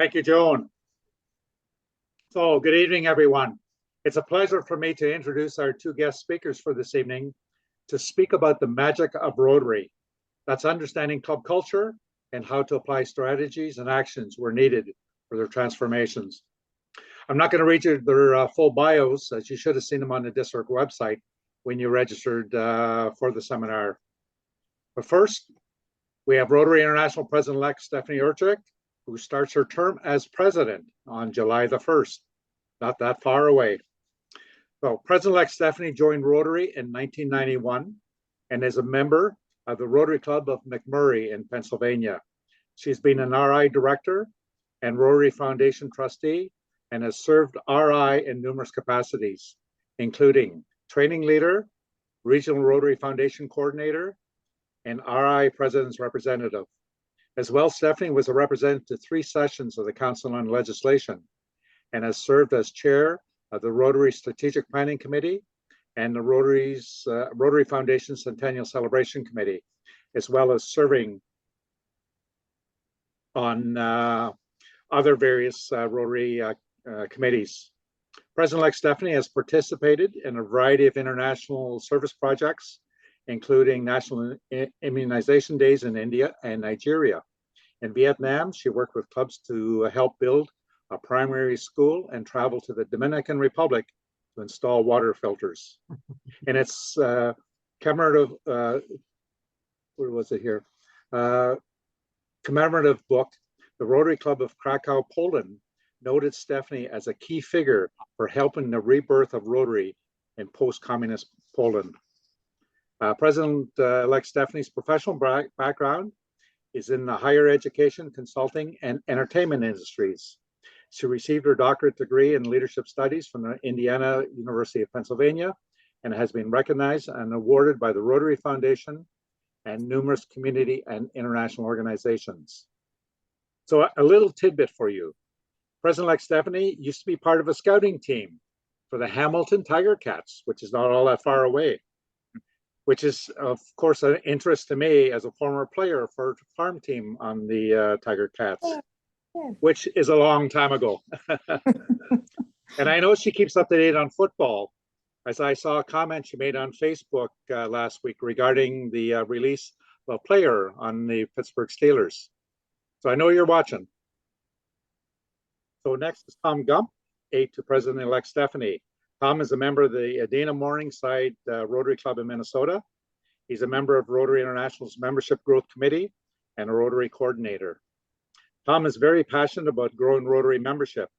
Thank you, Joan. So, good evening, everyone. It's a pleasure for me to introduce our two guest speakers for this evening to speak about the magic of Rotary. That's understanding club culture and how to apply strategies and actions where needed for their transformations. I'm not going to read you their full bios, as you should have seen them on the district website when you registered for the seminar. But first, we have Rotary International President-elect Stephanie Urchick, who starts her term as president on July the 1st, not that far away. So President-elect Stephanie joined Rotary in 1991 and is a member of the Rotary Club of McMurray in Pennsylvania. She's been an RI director and Rotary Foundation trustee and has served RI in numerous capacities, including training leader, regional Rotary Foundation coordinator, and RI president's representative. As well, Stephanie was a representative to 3 sessions of the Council on Legislation and has served as chair of the Rotary Strategic Planning Committee and the Rotary Foundation Centennial Celebration Committee, as well as serving on other various Rotary committees. President-elect Stephanie has participated in a variety of international service projects, including national immunization days in India and Nigeria. In Vietnam, she worked with clubs to help build a primary school and travel to the Dominican Republic to install water filters. And it's commemorative, where was it here? Commemorative book, the Rotary Club of Krakow, Poland, noted Stephanie as a key figure for helping the rebirth of Rotary in post-communist Poland. President-elect Stephanie's professional background is in the higher education, consulting, and entertainment industries. She received her doctorate degree in leadership studies from the Indiana University of Pennsylvania and has been recognized and awarded by the Rotary Foundation and numerous community and international organizations. So a little tidbit for you. President-elect Stephanie used to be part of a scouting team for the Hamilton Tiger Cats, which is not all that far away, which is, of course, an interest to me as a former player for a farm team on the Tiger Cats, which is a long time ago. And I know she keeps up to date on football, as I saw a comment she made on Facebook last week regarding the release of a player on the Pittsburgh Steelers. So I know you're watching. So next is Tom Gump, aide to President-elect Stephanie. Tom is a member of the Adena Morningside Rotary Club in Minnesota. He's a member of Rotary International's Membership Growth Committee and a Rotary coordinator. Tom is very passionate about growing Rotary membership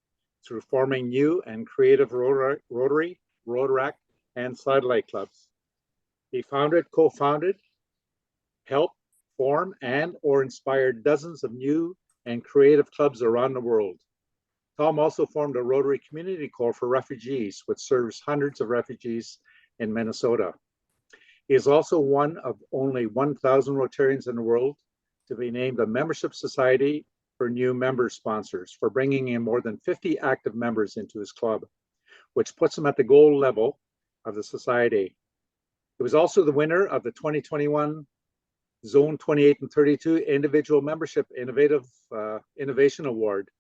through forming new and creative Rotary, Rotaract, and satellite clubs. He founded, co-founded, helped form and/or inspired dozens of new and creative clubs around the world. Tom also formed a Rotary Community Corps for refugees, which serves hundreds of refugees in Minnesota. He is also one of only 1,000 Rotarians in the world to be named a membership society for new member sponsors for bringing in more than 50 active members into his club, which puts him at the gold level of the society. He was also the winner of the 2021 Zone 28 and 32 Individual Membership Innovation Award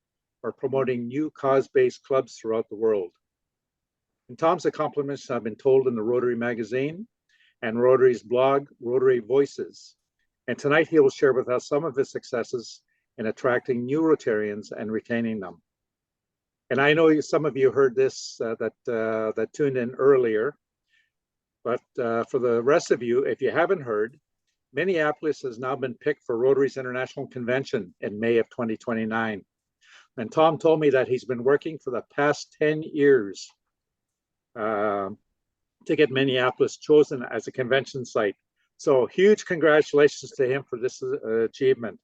for promoting new cause-based clubs throughout the world. And Tom's accomplishments have been told in the Rotary magazine and Rotary's blog, Rotary Voices. And tonight he will share with us some of his successes in attracting new Rotarians and retaining them. And I know some of you heard this that tuned in earlier, but for the rest of you, if you haven't heard, Minneapolis has now been picked for Rotary's International Convention in May of 2029. And Tom told me that he's been working for the past 10 years to get Minneapolis chosen as a convention site. So huge congratulations to him for this achievement.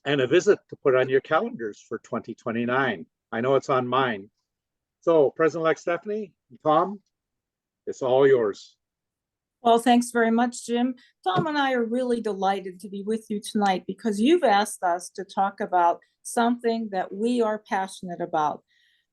And a visit to put on your calendars for 2029. I know it's on mine. So President-elect Stephanie, Tom, it's all yours. Well, thanks very much, Jim. Tom and I are really delighted to be with you tonight because you've asked us to talk about something that we are passionate about.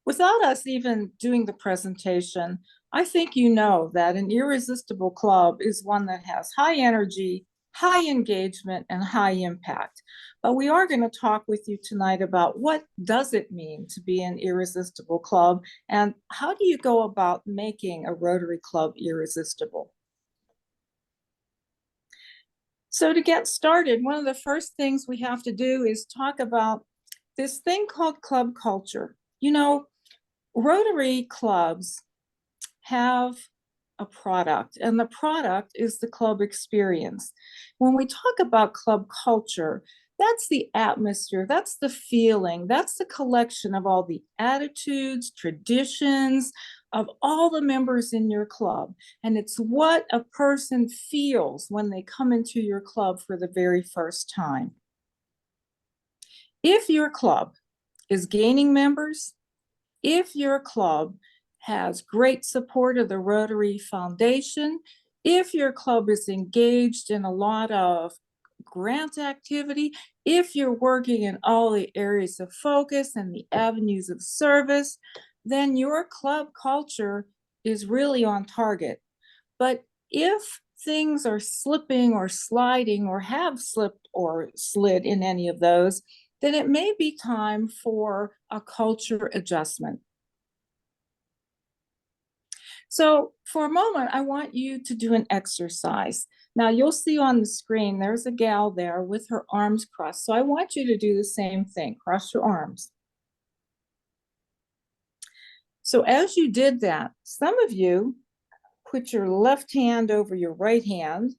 Without us even doing the presentation, I think you know that an irresistible club is one that has high energy, high engagement, and high impact. But we are going to talk with you tonight about what does it mean to be an irresistible club, and how do you go about making a Rotary Club irresistible? So to get started, one of the first things we have to do is talk about this thing called club culture. You know, Rotary clubs have a product, and the product is the club experience. When we talk about club culture, that's the atmosphere, that's the feeling, that's the collection of all the attitudes, traditions of all the members in your club. And it's what a person feels when they come into your club for the very first time. If your club is gaining members, if your club has great support of the Rotary Foundation, if your club is engaged in a lot of grant activity, if you're working in all the areas of focus and the avenues of service, then your club culture is really on target. But if things are slipping or sliding or have slipped or slid in any of those, then it may be time for a culture adjustment. So for a moment, I want you to do an exercise. Now you'll see on the screen, there's a gal there with her arms crossed. So I want you to do the same thing, cross your arms. So as you did that, some of you put your left hand over your right hand,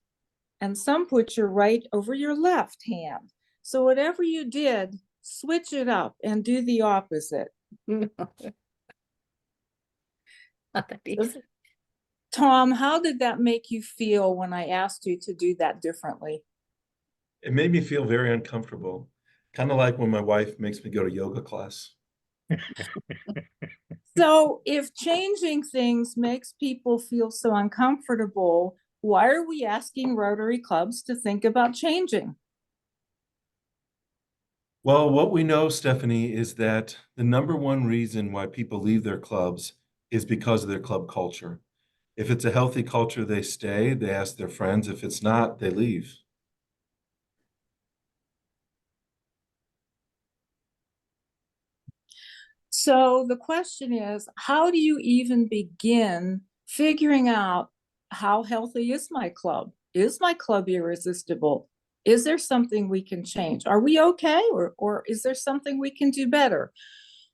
and some put your right over your left hand. So whatever you did, switch it up and do the opposite. Not that easy. Tom, how did that make you feel when I asked you to do that differently? It made me feel very uncomfortable, kind of like when my wife makes me go to yoga class. So if changing things makes people feel so uncomfortable, why are we asking Rotary clubs to think about changing? Well, what we know, Stephanie, is that the number one reason why people leave their clubs is because of their club culture. If it's a healthy culture, they stay, they ask their friends. If it's not, they leave. So the question is, how do you even begin figuring out how healthy is my club? Is my club irresistible? Is there something we can change? Are we okay? Or is there something we can do better?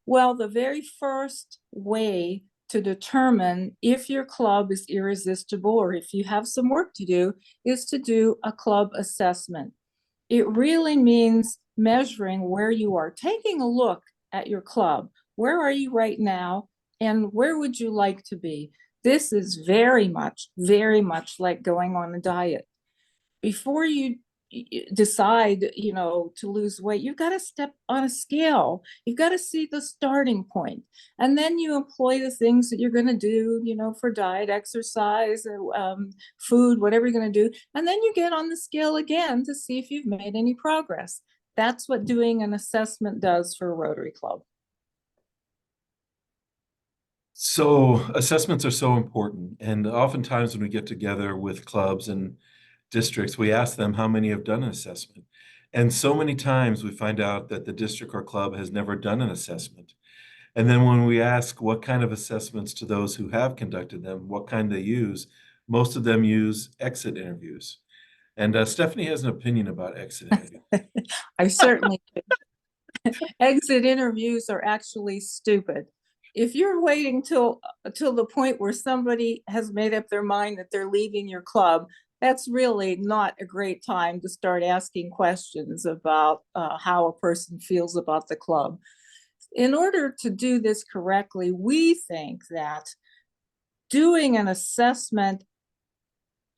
Well, the very first way to determine if your club is irresistible or if you have some work to do is to do a club assessment. It really means measuring where you are, taking a look at your club. Where are you right now? And where would you like to be? This is very much like going on a diet. Before you decide, to lose weight, you've got to step on a scale. You've got to see the starting point. And then you employ the things that you're going to do, for diet, exercise, food, whatever you're going to do. And then you get on the scale again to see if you've made any progress. That's what doing an assessment does for a Rotary Club. So assessments are so important. And oftentimes when we get together with clubs and districts, we ask them how many have done an assessment. And so many times we find out that the district or club has never done an assessment. And then when we ask what kind of assessments to those who have conducted them, what kind they use, most of them use exit interviews. And Stephanie has an opinion about exit interviews. I certainly do. Exit interviews are actually stupid. If you're waiting till the point where somebody has made up their mind that they're leaving your club, that's really not a great time to start asking questions about how a person feels about the club. In order to do this correctly, we think that doing an assessment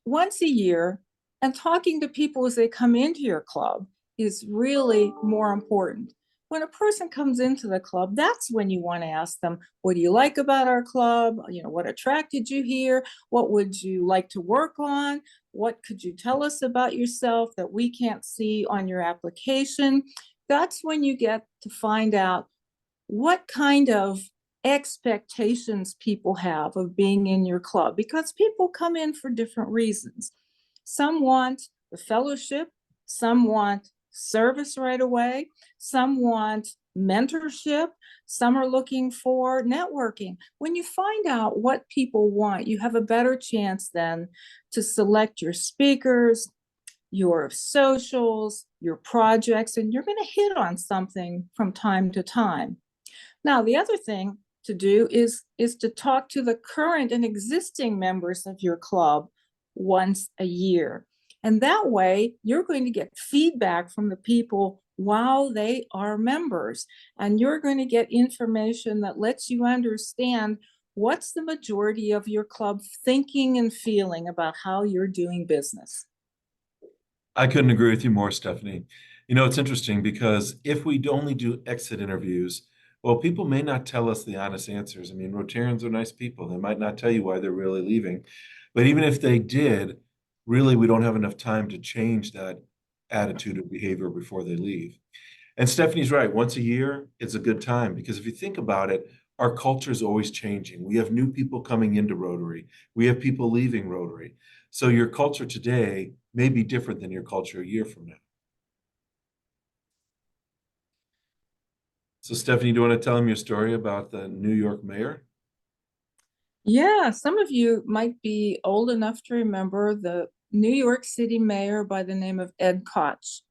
once a year and talking to people as they come into your club is really more important. When a person comes into the club, that's when you want to ask them, what do you like about our club? What attracted you here? What would you like to work on? What could you tell us about yourself that we can't see on your application? That's when you get to find out what kind of expectations people have of being in your club, because people come in for different reasons. Some want the fellowship, some want service right away, some want mentorship, some are looking for networking. When you find out what people want, you have a better chance then to select your speakers, your socials, your projects, and you're going to hit on something from time to time. Now, the other thing to do is to talk to the current and existing members of your club once a year. And that way, you're going to get feedback from the people while they are members. And you're going to get information that lets you understand what's the majority of your club thinking and feeling about how you're doing business. I couldn't agree with you more, Stephanie. You know, it's interesting because if we only do exit interviews, well, people may not tell us the honest answers. I mean, Rotarians are nice people. They might not tell you why they're really leaving. But even if they did, really, we don't have enough time to change that attitude or behavior before they leave. And Stephanie's right. Once a year, it's a good time because if you think about it, our culture is always changing. We have new people coming into Rotary. We have people leaving Rotary. So your culture today may be different than your culture a year from now. So Stephanie, do you want to tell them your story about the New York mayor? Yeah, some of you might be old enough to remember the New York City mayor by the name of Ed Koch.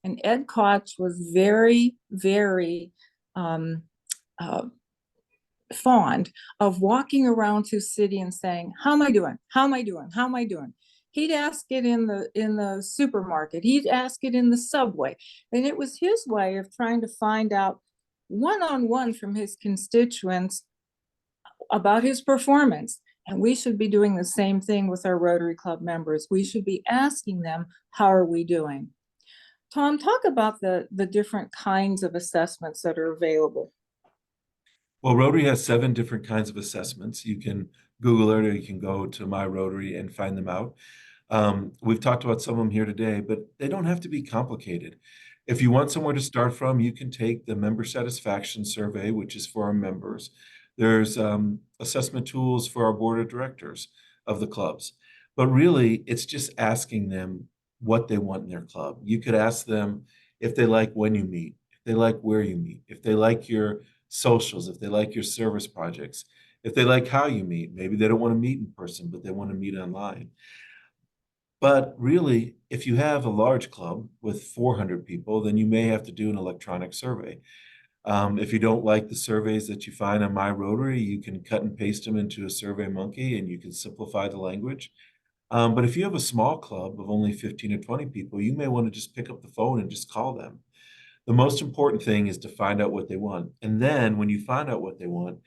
And Ed Koch was very, very fond of walking around his city and saying, how am I doing? How am I doing? How am I doing? He'd ask it in the supermarket. He'd ask it in the subway. And it was his way of trying to find out one-on-one from his constituents about his performance. And we should be doing the same thing with our Rotary Club members. We should be asking them, how are we doing? Tom, talk about the different kinds of assessments that are available. Well, Rotary has 7 different kinds of assessments. You can Google it or you can go to My Rotary and find them out. We've talked about some of them here today, but they don't have to be complicated. If you want somewhere to start from, you can take the member satisfaction survey, which is for our members. There's assessment tools for our board of directors of the clubs. But really, it's just asking them what they want in their club. You could ask them if they like when you meet, if they like where you meet, if they like your socials, if they like your service projects, if they like how you meet. Maybe they don't want to meet in person, but they want to meet online. But really, if you have a large club with 400 people, then you may have to do an electronic survey. If you don't like the surveys that you find on My Rotary, you can cut and paste them into a Survey Monkey and you can simplify the language. But if you have a small club of only 15 or 20 people, you may want to just pick up the phone and just call them. The most important thing is to find out what they want. And then when you find out what they want,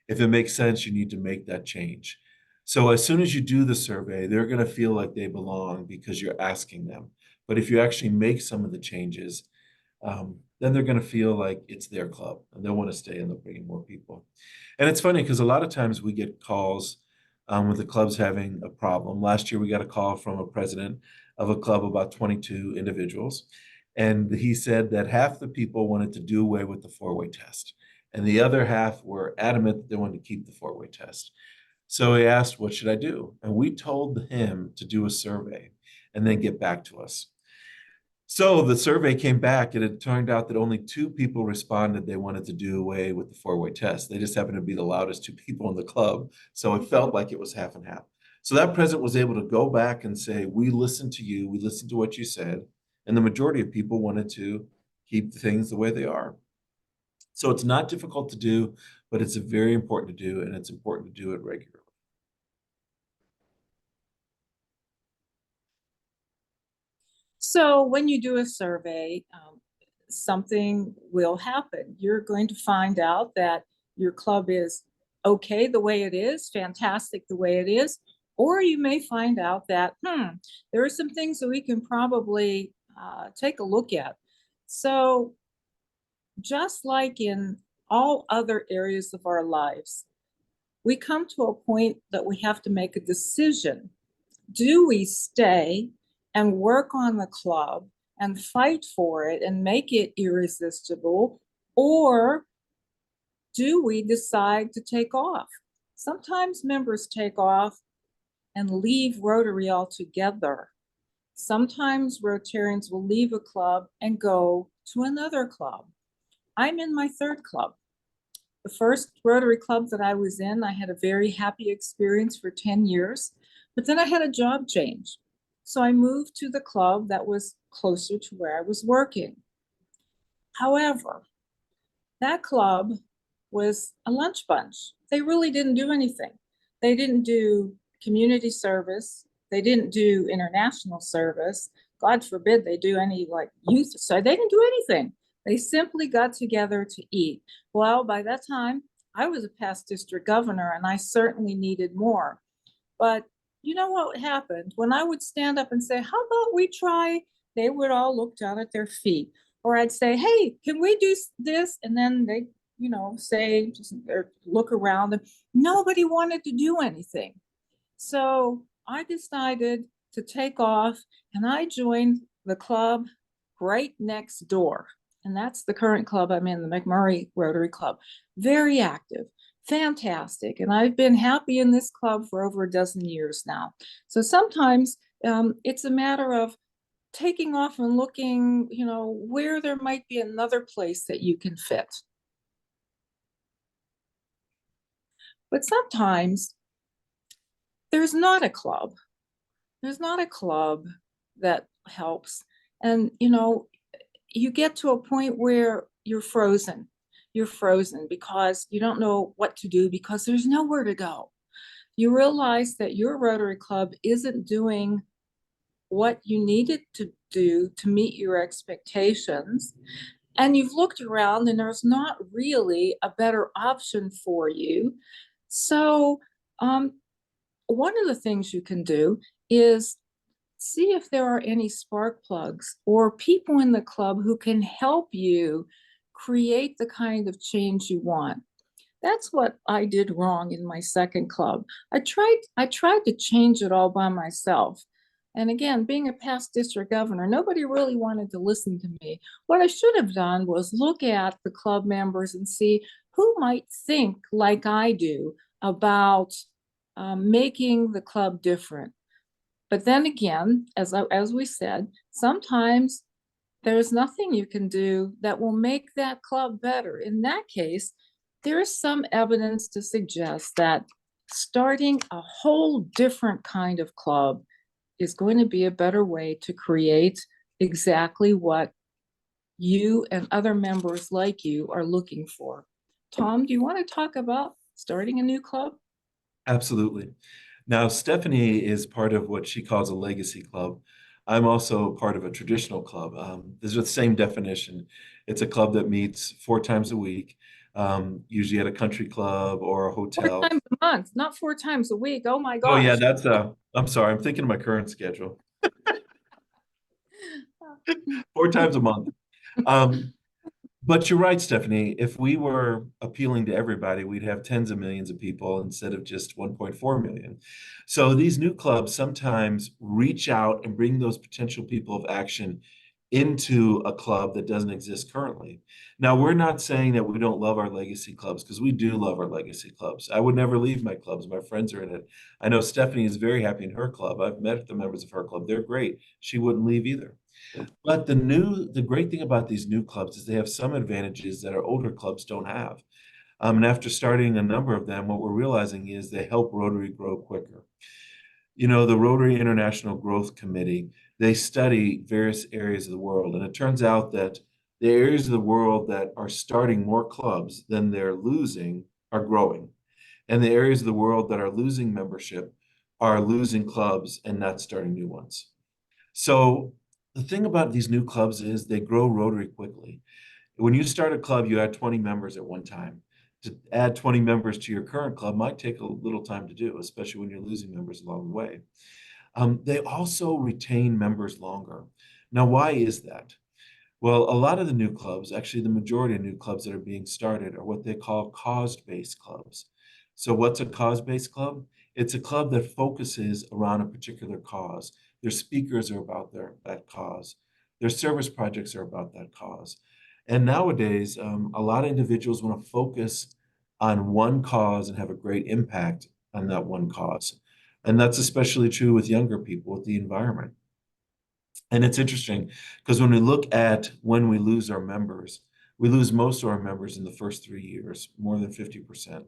if it makes sense, you need to make that change. So as soon as you do the survey, they're going to feel like they belong because you're asking them. But if you actually make some of the changes, then they're going to feel like it's their club and they'll want to stay and they'll bring in more people. And it's funny because a lot of times we get calls with the clubs having a problem. Last year, we got a call from a president of a club, about 22 individuals. And he said that half the people wanted to do away with the 4-way test. And the other half were adamant that they wanted to keep the 4-way test. So he asked, what should I do? And we told him to do a survey and then get back to us. So the survey came back and it turned out that only 2 people responded they wanted to do away with the 4-way test. They just happened to be the loudest 2 people in the club. So it felt like it was half and half. So that president was able to go back and say, we listened to you, we listened to what you said. And the majority of people wanted to keep things the way they are. So it's not difficult to do, but it's very important to do, and it's important to do it regularly. So when you do a survey, something will happen. You're going to find out that your club is okay the way it is, fantastic the way it is, or you may find out that, there are some things that we can probably take a look at. So just like in all other areas of our lives, we come to a point that we have to make a decision. Do we stay and work on the club and fight for it and make it irresistible, or do we decide to take off? Sometimes members take off and leave Rotary altogether. Sometimes Rotarians will leave a club and go to another club. I'm in my third club. The first Rotary club that I was in, I had a very happy experience for 10 years, but then I had a job change. So I moved to the club that was closer to where I was working. However, that club was a lunch bunch. They really didn't do anything. They didn't do community service. They didn't do international service. God forbid they do any like youth. So they didn't do anything. They simply got together to eat. Well, by that time, I was a past district governor and I certainly needed more. But you know what happened? When I would stand up and say, how about we try? They would all look down at their feet. Or I'd say, hey, can we do this? And then they, say, just or look around, and nobody wanted to do anything. So I decided to take off and I joined the club right next door. And that's the current club I'm in, the McMurray Rotary Club. Very active, fantastic. And I've been happy in this club for over a dozen years now. So sometimes it's a matter of taking off and looking, where there might be another place that you can fit. But sometimes there's not a club. There's not a club that helps. And, you get to a point where you're frozen. You're frozen because you don't know what to do because there's nowhere to go. You realize that your Rotary Club isn't doing what you needed to do to meet your expectations. And you've looked around and there's not really a better option for you. So one of the things you can do is see if there are any spark plugs or people in the club who can help you create the kind of change you want. That's what I did wrong in my second club. I tried to change it all by myself. And again, being a past district governor, nobody really wanted to listen to me. What I should have done was look at the club members and see who might think like I do about making the club different. But then again, as we said, sometimes there's nothing you can do that will make that club better. In that case, there is some evidence to suggest that starting a whole different kind of club is going to be a better way to create exactly what you and other members like you are looking for. Tom, do you want to talk about starting a new club? Absolutely. Now, Stephanie is part of what she calls a legacy club. I'm also part of a traditional club. This is the same definition. It's a club that meets 4 times a week, usually at a country club or a 4 hotel. times a month, not 4 times a week. Oh my Oh gosh. yeah, that's I'm sorry, I'm thinking of my current schedule. 4 times a month. But you're right, Stephanie. If we were appealing to everybody, we'd have tens of millions of people instead of just 1.4 million. So these new clubs sometimes reach out and bring those potential people of action into a club that doesn't exist currently. Now, we're not saying that we don't love our legacy clubs, because we do love our legacy clubs. I would never leave my clubs. My friends are in it. I know Stephanie is very happy in her club. I've met the members of her club. They're great. She wouldn't leave either. But the great thing about these new clubs is they have some advantages that our older clubs don't have. And after starting a number of them, what we're realizing is they help Rotary grow quicker. The Rotary International Growth Committee, they study various areas of the world. And it turns out that the areas of the world that are starting more clubs than they're losing are growing. And the areas of the world that are losing membership are losing clubs and not starting new ones. So the thing about these new clubs is they grow Rotary quickly. When you start a club, you add 20 members at one time. To add 20 members to your current club might take a little time to do, especially when you're losing members along the way. They also retain members longer. Now, why is that? Well, a lot of the new clubs, actually the majority of new clubs that are being started, are what they call cause-based clubs. So what's a cause-based club? It's a club that focuses around a particular cause. Their speakers are about that cause. Their service projects are about that cause. And nowadays, a lot of individuals want to focus on one cause and have a great impact on that one cause. And that's especially true with younger people, with the environment. And it's interesting because when we look at when we lose our members, we lose most of our members in the first 3 years, more than 50%.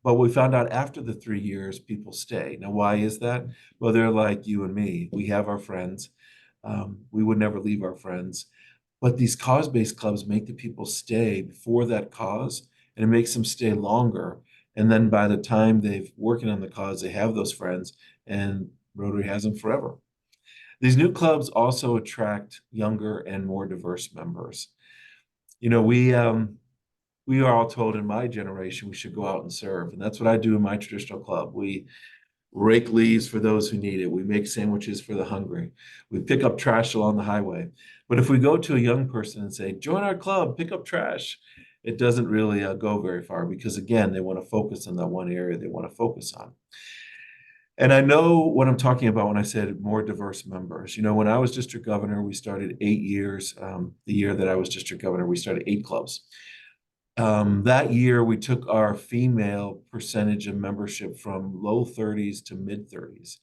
But we found out after the 3 years, people stay. Now, why is that? Well, they're like you and me. We have our friends. We would never leave our friends. But these cause-based clubs make the people stay for that cause, and it makes them stay longer. And then by the time they've working on the cause, they have those friends, and Rotary has them forever. These new clubs also attract younger and more diverse members. You know, we are all told in my generation we should go out and serve, and that's what I do in my traditional club. We rake leaves for those who need it. We make sandwiches for the hungry. We pick up trash along the highway. But if we go to a young person and say, join our club, pick up trash, it doesn't really go very far because, again, they want to focus on that one area they want to focus on. And I know what I'm talking about when I said more diverse members. You know, when I was district governor, we started 8 years. The year that I was district governor, we started 8 clubs. That year, we took our female percentage of membership from low 30s to mid 30s.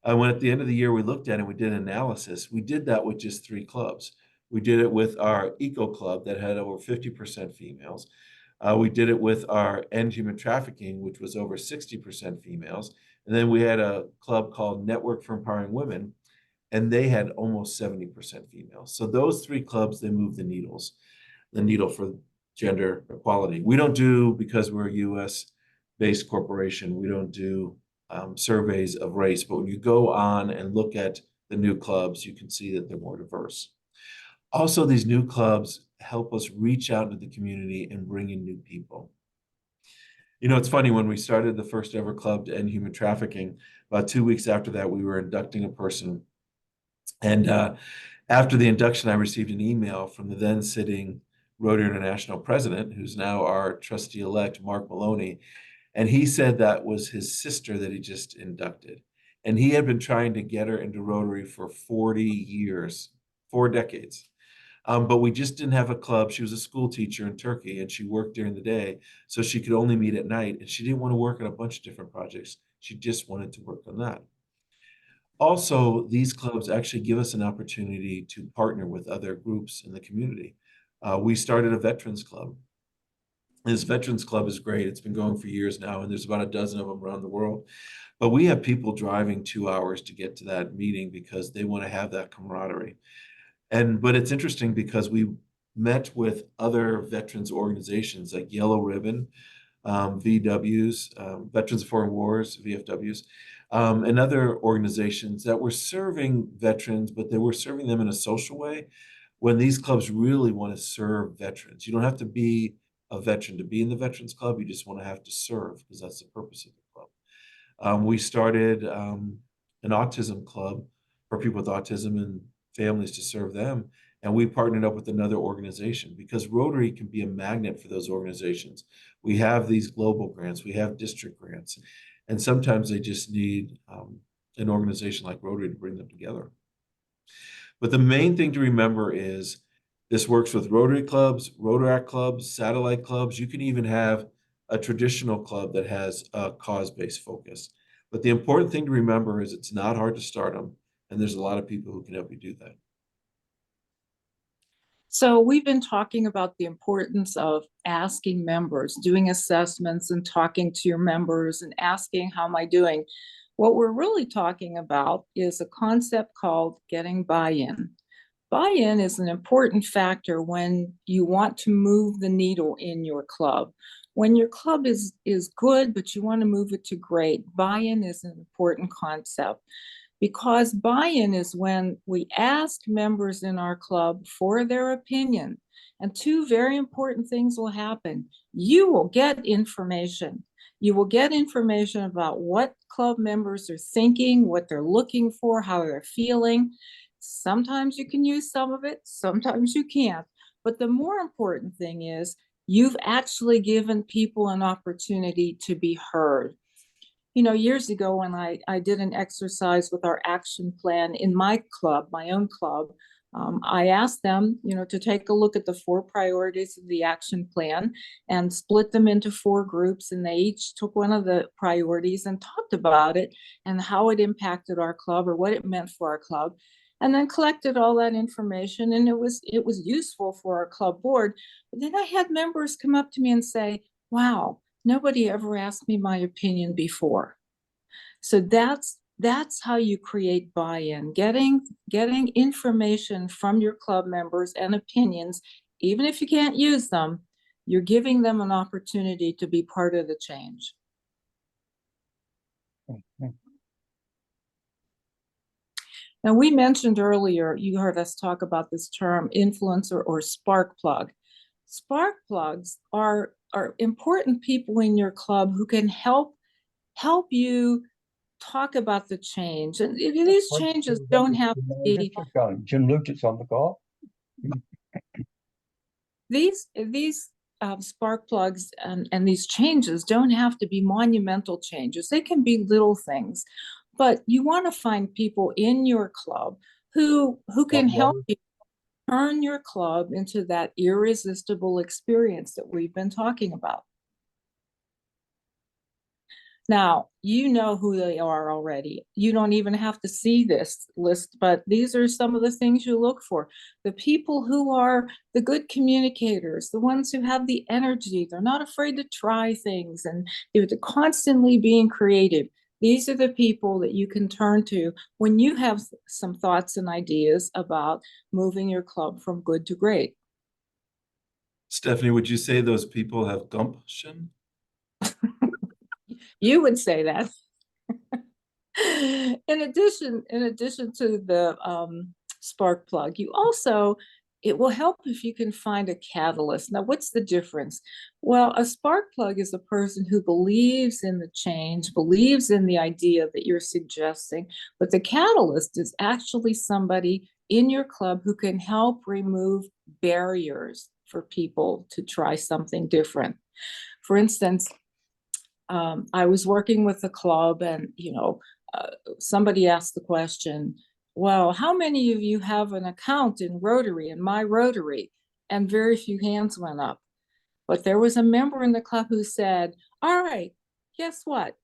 When at the end of the year, we looked at it, we did an analysis. We did that with just 3 clubs. We did it with our Eco Club that had over 50% females. We did it with our End Human Trafficking, which was over 60% females. And then we had a club called Network for Empowering Women, and they had almost 70% females. So those 3 clubs, they moved the needle for gender equality. We don't do, because we're a US-based corporation, we don't do surveys of race, but when you go on and look at the new clubs, you can see that they're more diverse. Also, these new clubs help us reach out into the community and bring in new people. You know, it's funny, when we started the first ever club to end human trafficking, about 2 weeks after that, we were inducting a person. And after the induction, I received an email from the then sitting Rotary International president, who's now our trustee-elect, Mark Maloney. And he said that was his sister that he just inducted. And he had been trying to get her into Rotary for 40 years, 4 decades. But we just didn't have a club. She was a school teacher in Turkey, and she worked during the day, so she could only meet at night. And she didn't want to work on a bunch of different projects. She just wanted to work on that. Also, these clubs actually give us an opportunity to partner with other groups in the community. We started a veterans club. This veterans club is great. It's been going for years now, and there's about a dozen of them around the world. But we have people driving 2 hours to get to that meeting because they want to have that camaraderie. But it's interesting because we met with other veterans organizations like Yellow Ribbon, VWs, Veterans of Foreign Wars, VFWs, and other organizations that were serving veterans, but they were serving them in a social way. When these clubs really want to serve veterans, you don't have to be a veteran to be in the Veterans Club. You just want to have to serve, because that's the purpose of the club. We started an autism club for people with autism and families to serve them. And we partnered up with another organization because Rotary can be a magnet for those organizations. We have these global grants, we have district grants, and sometimes they just need an organization like Rotary to bring them together. But the main thing to remember is this works with Rotary clubs, Rotaract clubs, satellite clubs. You can even have a traditional club that has a cause-based focus. But the important thing to remember is it's not hard to start them, and there's a lot of people who can help you do that. So we've been talking about the importance of asking members, doing assessments and talking to your members and asking, how am I doing? What we're really talking about is a concept called getting buy-in. Buy-in is an important factor when you want to move the needle in your club. When your club is good, but you want to move it to great, buy-in is an important concept. Because buy-in is when we ask members in our club for their opinion. And 2 very important things will happen. You will get information. You will get information about what club members are thinking, what they're looking for, how they're feeling. Sometimes you can use some of it, sometimes you can't. But the more important thing is you've actually given people an opportunity to be heard. You know, years ago when I did an exercise with our action plan in my club, my own club, I asked them, you know, to take a look at the 4 priorities of the action plan and split them into 4 groups. And they each took one of the priorities and talked about it and how it impacted our club or what it meant for our club. and then collected all that information, and it was useful for our club board. But then I had members come up to me and say, wow, nobody ever asked me my opinion before. So that's how you create buy-in, getting information from your club members and opinions. Even if you can't use them, you're giving them an opportunity to be part of the change. Now, we mentioned earlier, you heard us talk about this term influencer or spark plug. Spark plugs are important people in your club who can help you talk about the change. And these changes don't have to be Jim Luchick's on the call. these spark plugs and these changes don't have to be monumental changes. They can be little things, but you want to find people in your club who can help you turn your club into that irresistible experience that we've been talking about. Now, you know who they are already. You don't even have to see this list, but these are some of the things you look for. The people who are the good communicators, the ones who have the energy, they're not afraid to try things, and they're constantly being creative. These are the people that you can turn to when you have some thoughts and ideas about moving your club from good to great. Stephanie, would you say those people have gumption? You would say that. In addition to the spark plug, it will help if you can find a catalyst. Now, what's the difference? Well, a spark plug is a person who believes in the change, believes in the idea that you're suggesting, but the catalyst is actually somebody in your club who can help remove barriers for people to try something different. For instance, I was working with the club, and somebody asked the question, well, how many of you have an account in Rotary, in my Rotary? And very few hands went up. But there was a member in the club who said, all right, guess what?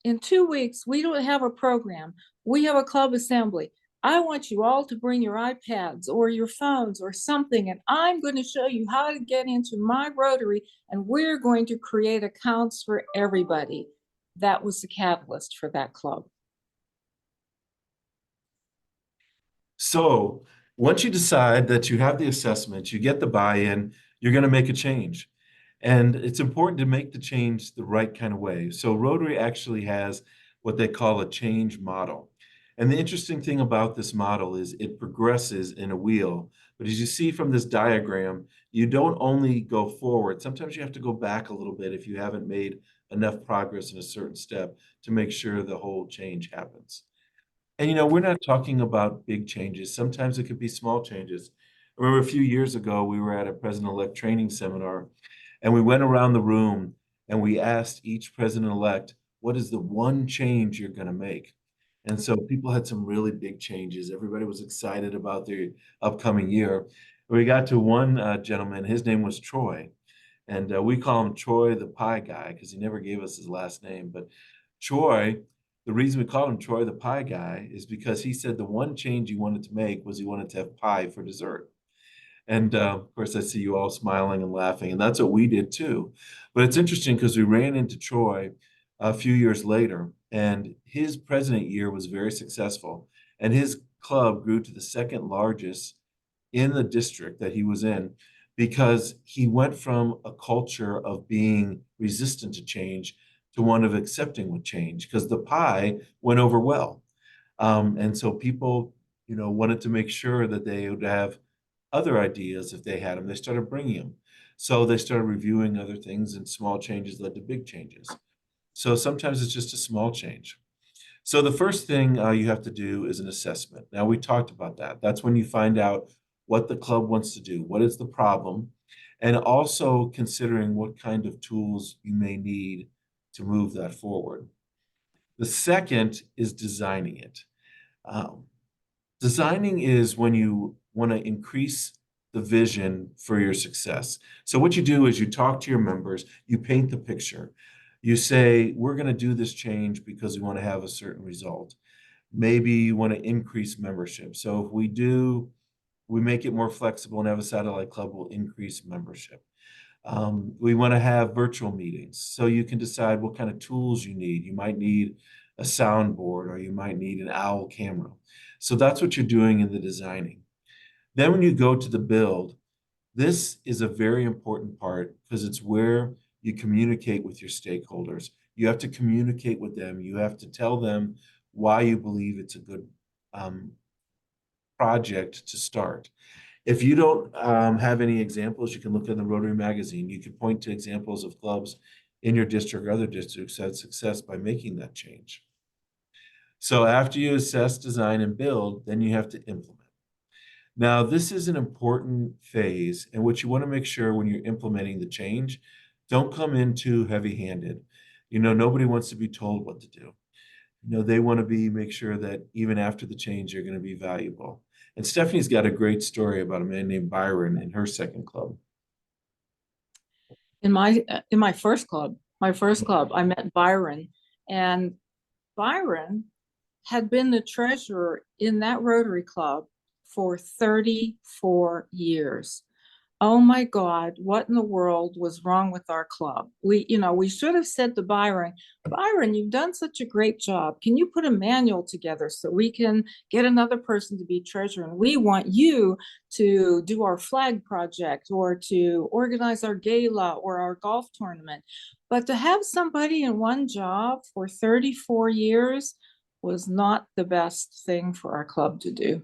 In 2 weeks, we don't have a program. We have a club assembly. I want you all to bring your iPads or your phones or something, and I'm going to show you how to get into my Rotary, and we're going to create accounts for everybody. That was the catalyst for that club. So once you decide that you have the assessment, you get the buy-in, you're going to make a change. And it's important to make the change the right kind of way. So Rotary actually has what they call a change model. And the interesting thing about this model is it progresses in a wheel. But as you see from this diagram, you don't only go forward. Sometimes you have to go back a little bit if you haven't made enough progress in a certain step to make sure the whole change happens. And we're not talking about big changes. Sometimes it could be small changes. I remember a few years ago, we were at a president-elect training seminar, and we went around the room and we asked each president-elect, what is the one change you're going to make? And so people had some really big changes. Everybody was excited about the upcoming year. We got to one gentleman, his name was Troy. And we call him Troy the Pie Guy because he never gave us his last name. But Troy, the reason we called him Troy the Pie Guy is because he said the one change he wanted to make was he wanted to have pie for dessert. And of course, I see you all smiling and laughing, and that's what we did too. But it's interesting because we ran into Troy a few years later, and his president year was very successful, and his club grew to the second largest in the district that he was in because he went from a culture of being resistant to change to one of accepting with change because the pie went over well. And so people, wanted to make sure that they would have other ideas if they had them. They started bringing them. So they started reviewing other things, and small changes led to big changes. So sometimes it's just a small change. So the first thing you have to do is an assessment. Now, we talked about that. That's when you find out what the club wants to do, what is the problem, and also considering what kind of tools you may need to move that forward. The second is designing it. Designing is when you want to increase the vision for your success. So what you do is you talk to your members, you paint the picture. You say, we're going to do this change because we want to have a certain result. Maybe you want to increase membership. So if we make it more flexible and have a satellite club, we'll increase membership. We want to have virtual meetings, so you can decide what kind of tools you need. You might need a soundboard, or you might need an owl camera. So that's what you're doing in the designing. Then when you go to the build, this is a very important part because it's where you communicate with your stakeholders. You have to communicate with them. You have to tell them why you believe it's a good project to start. If you don't have any examples, you can look in the Rotary magazine. You can point to examples of clubs in your district or other districts that had success by making that change. So after you assess, design, and build, then you have to implement. Now, this is an important phase in which you want to make sure when you're implementing the change, don't come in too heavy-handed. Nobody wants to be told what to do. They want to make sure that even after the change, you're going to be valuable. And Stephanie's got a great story about a man named Byron in her second club. In my first club, I met Byron, and Byron had been the treasurer in that Rotary Club for 34 years. Oh my God, what in the world was wrong with our club? We should have said to Byron, you've done such a great job. Can you put a manual together so we can get another person to be treasurer? And we want you to do our flag project, or to organize our gala or our golf tournament. But to have somebody in one job for 34 years was not the best thing for our club to do.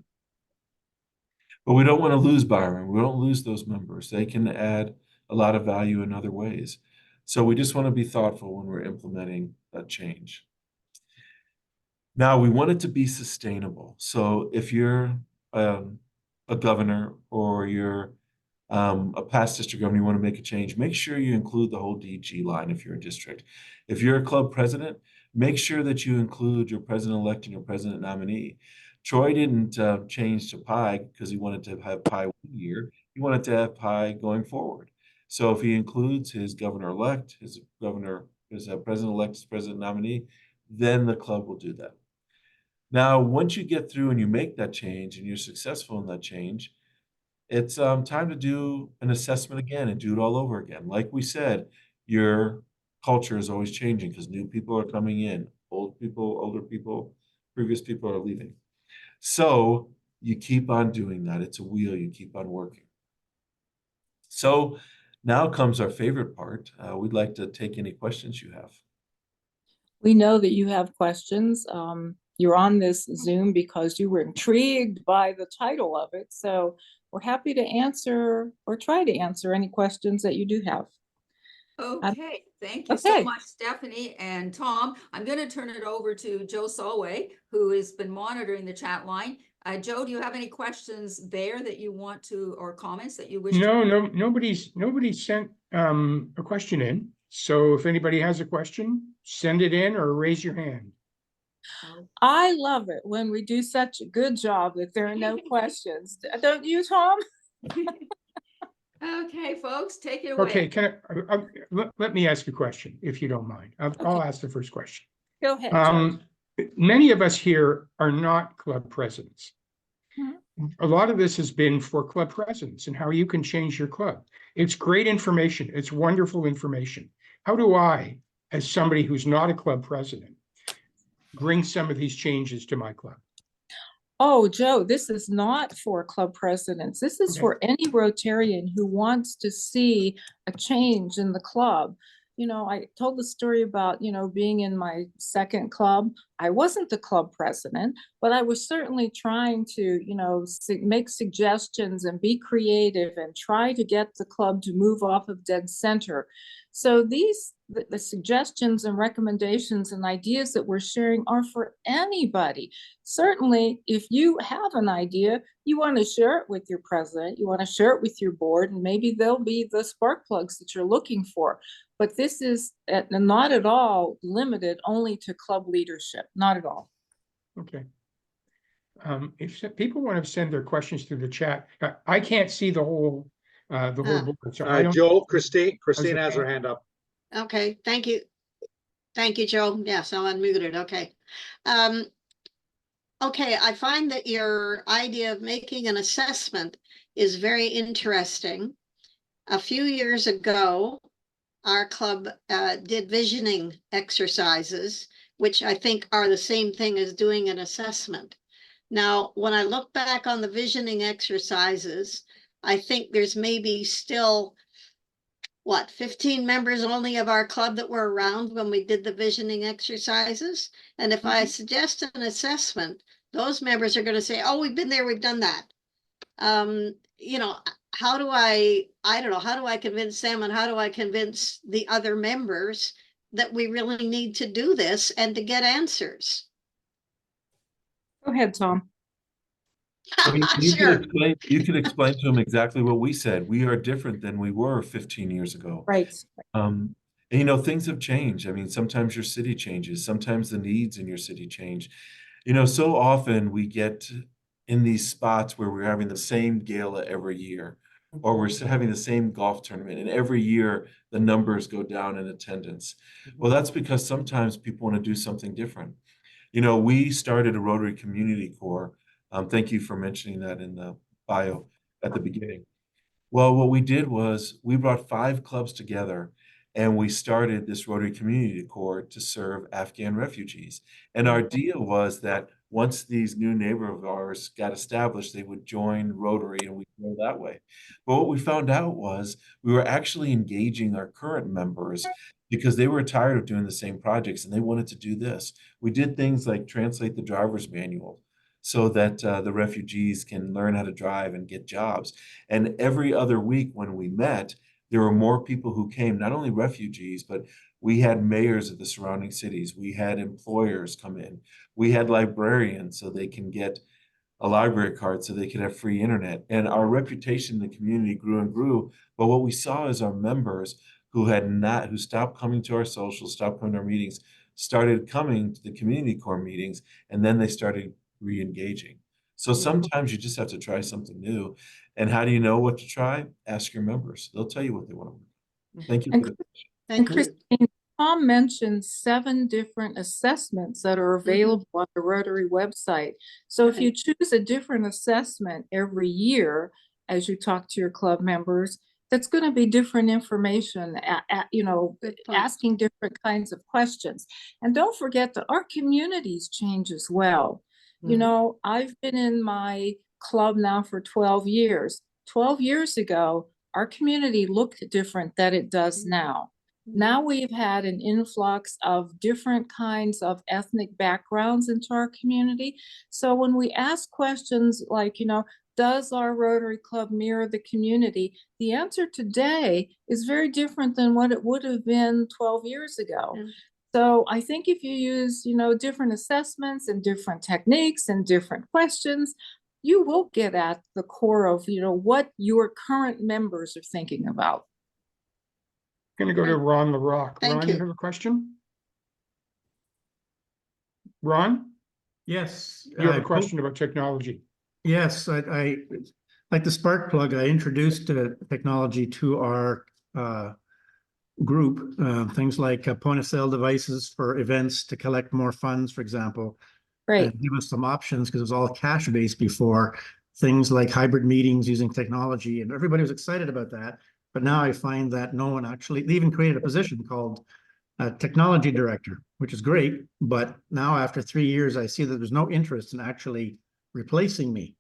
But we don't want to lose Byron. We don't lose those members. They can add a lot of value in other ways. So we just want to be thoughtful when we're implementing that change. Now, we want it to be sustainable. So if you're a governor, or you're a past district governor, you want to make a change, make sure you include the whole DG line if you're a district. If you're a club president, make sure that you include your president-elect and your president nominee. Troy didn't change to PI because he wanted to have PI 1 year. He wanted to have PI going forward. So if he includes his governor-elect, his president-elect, his president nominee, then the club will do that. Now, once you get through and you make that change and you're successful in that change, it's time to do an assessment again and do it all over again. Like we said, your culture is always changing because new people are coming in, older people, previous people are leaving. So you keep on doing that. It's a wheel, you keep on working. So now comes our favorite part. We'd like to take any questions you have. We know that you have questions. You're on this Zoom because you were intrigued by the title of it. So we're happy to answer, or try to answer, any questions that you do have. Okay, thank you so much, Stephanie and Tom. I'm going to turn it over to Joe Solway, who has been monitoring the chat line. Joe, do you have any questions there that you want to, or comments that you wish to? No, nobody sent a question in. So if anybody has a question, send it in or raise your hand. I love it when we do such a good job that there are no questions. Don't you, Tom? Okay, folks, take it away. Okay, let me ask a question, if you don't mind. I'll ask the first question. Go ahead, Joe. Many of us here are not club presidents. Mm-hmm. A lot of this has been for club presidents and how you can change your club. It's great information. It's wonderful information. How do I, as somebody who's not a club president, bring some of these changes to my club? Oh, Joe, this is not for club presidents. This is for any Rotarian who wants to see a change in the club. I told the story about, being in my second club. I wasn't the club president, but I was certainly trying to, make suggestions and be creative and try to get the club to move off of dead center. So the suggestions and recommendations and ideas that we're sharing are for anybody. Certainly, if you have an idea, you want to share it with your president, you want to share it with your board, and maybe they'll be the spark plugs that you're looking for. But this is not at all limited only to club leadership, not at all. Okay. If people want to send their questions through the chat, I can't see the whole board. So I don't. Joe, Christine has her hand up. Okay, thank you. Thank you, Joe. Yes, I'll unmute it. Okay. okay, I find that your idea of making an assessment is very interesting. A few years ago, our club did visioning exercises, which I think are the same thing as doing an assessment. Now, when I look back on the visioning exercises, I think there's maybe still, what, 15 members only of our club that were around when we did the visioning exercises. And if I suggest an assessment, those members are going to say, oh, we've been there, we've done that. You know, how do I don't know, how do I convince them and how do I convince the other members that we really need to do this and to get answers? Go ahead, Tom. I mean, Sure. you could explain to them exactly what we said. We are different than we were 15 years ago. Right. And, you know, things have changed. I mean, sometimes your city changes, sometimes the needs in your city change. You know, so often we get in these spots where we're having the same gala every year, or we're having the same golf tournament, and every year the numbers go down in attendance. Well, that's because sometimes people want to do something different. You know, we started a Rotary Community Corps. Thank you for mentioning that in the bio at the beginning. Well, what we did was we brought 5 clubs together and we started this Rotary Community Corps to serve Afghan refugees. And our deal was that once these new neighbors of ours got established, they would join Rotary and we'd go that way. But what we found out was we were actually engaging our current members because they were tired of doing the same projects and they wanted to do this. We did things like translate the driver's manual so that the refugees can learn how to drive and get jobs. And every other week when we met, there were more people who came, not only refugees, but we had mayors of the surrounding cities. We had employers come in. We had librarians so they can get a library card so they could have free internet. And our reputation in the community grew and grew. But what we saw is our members who stopped coming to our socials, stopped coming to our meetings, started coming to the community core meetings, and then they started re-engaging. So sometimes you just have to try something new. And how do you know what to try? Ask your members. They'll tell you what they want to work. Thank you for the question. And Christine, Tom mentioned 7 different assessments that are available on the Rotary website. So if you choose a different assessment every year, as you talk to your club members, that's going to be different information, you know, asking different kinds of questions. And don't forget that our communities change as well. You know, I've been in my club now for 12 years. 12 years ago, our community looked different than it does now. Now we've had an influx of different kinds of ethnic backgrounds into our community. So when we ask questions like, you know, does our Rotary Club mirror the community? The answer today is very different than what it would have been 12 years ago. So I think if you use, you know, different assessments and different techniques and different questions, you will get at the core of, you know, what your current members are thinking about. I'm going to go to Ron LaRock. Thank Ron, you. you have a question? Ron, Yes. you have a question about technology. Yes, I like the spark plug. I introduced technology to our group, things like point of sale devices for events to collect more funds, for example. Great. And give us some options because it was all cash based before. Things like hybrid meetings using technology, and everybody was excited about that. But now I find that no one actually, they even created a position called technology director, which is great. But now after 3 years, I see that there's no interest in actually replacing me.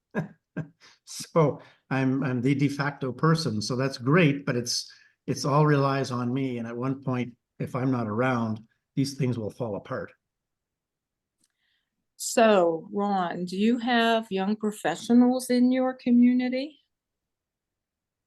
So I'm the de facto person. So that's great, but it's all relies on me. And at one point, if I'm not around, these things will fall apart. So Ron, do you have young professionals in your community?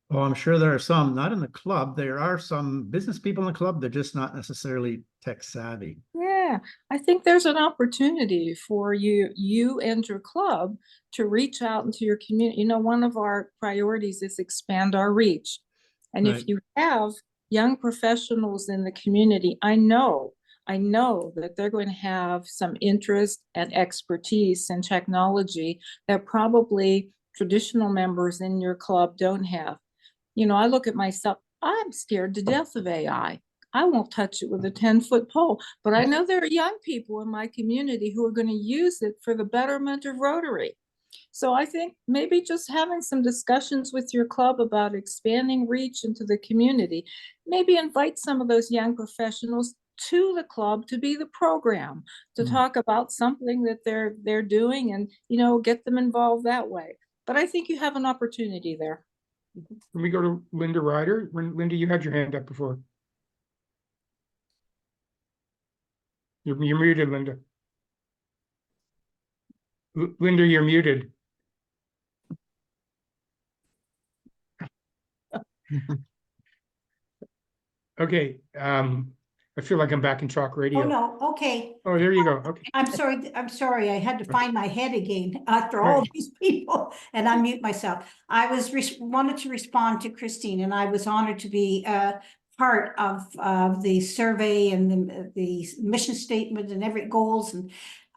Oh, I'm sure there are some, not in the club. There are some business people in the club. They're just not necessarily tech savvy. Yeah, I think there's an opportunity for you and your club to reach out into your community. You know, one of our priorities is expand our reach. And if Right. you have young professionals in the community, I know that they're going to have some interest and expertise in technology that probably traditional members in your club don't have. You know, I look at myself, I'm scared to death of AI. I won't touch it with a 10-foot pole. But I know there are young people in my community who are going to use it for the betterment of Rotary. So I think maybe just having some discussions with your club about expanding reach into the community, maybe invite some of those young professionals to the club to be the program, to talk about something that they're doing and, get them involved that way. But I think you have an opportunity there. Can we go to Linda Ryder? Linda, you had your hand up before. You're muted, Linda. Linda, you're muted. Okay, I feel like I'm back in talk radio. Oh, no, okay. Oh, there you go. Okay. I'm sorry. I had to find my head again after all these people and unmute myself. I wanted to respond to Christine, and I was honored to be part of the survey and the mission statement and every goals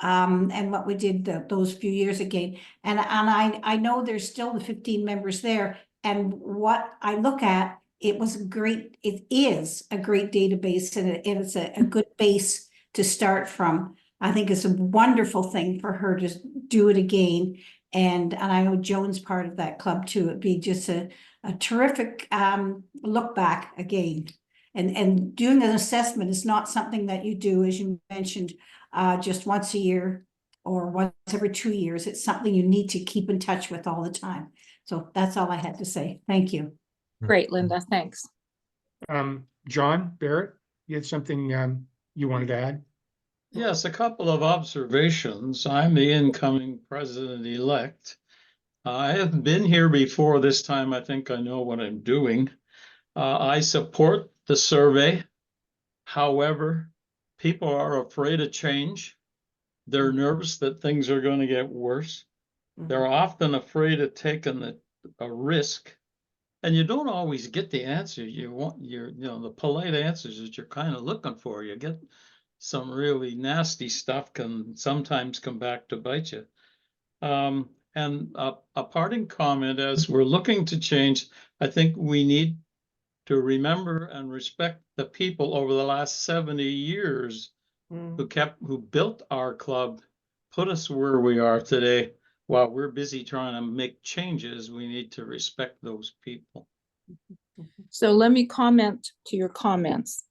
and what we did those few years ago. And I know there's still the 15 members there. And what I look at, it is a great database, and it's a good base to start from. I think it's a wonderful thing for her to do it again. And I know Joan's part of that club too. It'd be just a terrific look back again. And doing an assessment is not something that you do, as you mentioned, just once a year or once every 2 years. It's something you need to keep in touch with all the time. So that's all I had to say. Thank you. Great, Linda. Thanks. John Barrett, you had something you wanted to add? Yes, a couple of observations. I'm the incoming president-elect. I have been here before. This time I think I know what I'm doing. I support the survey. However, people are afraid of change. They're nervous that things are going to get worse. They're often afraid of taking a risk. And you don't always get the answer you want. The polite answers that you're kind of looking for. You get some really nasty stuff can sometimes come back to bite you. And a parting comment, as we're looking to change, I think we need to remember and respect the people over the last 70 years who built our club, put us where we are today. While we're busy trying to make changes, we need to respect those people. So let me comment to your comments.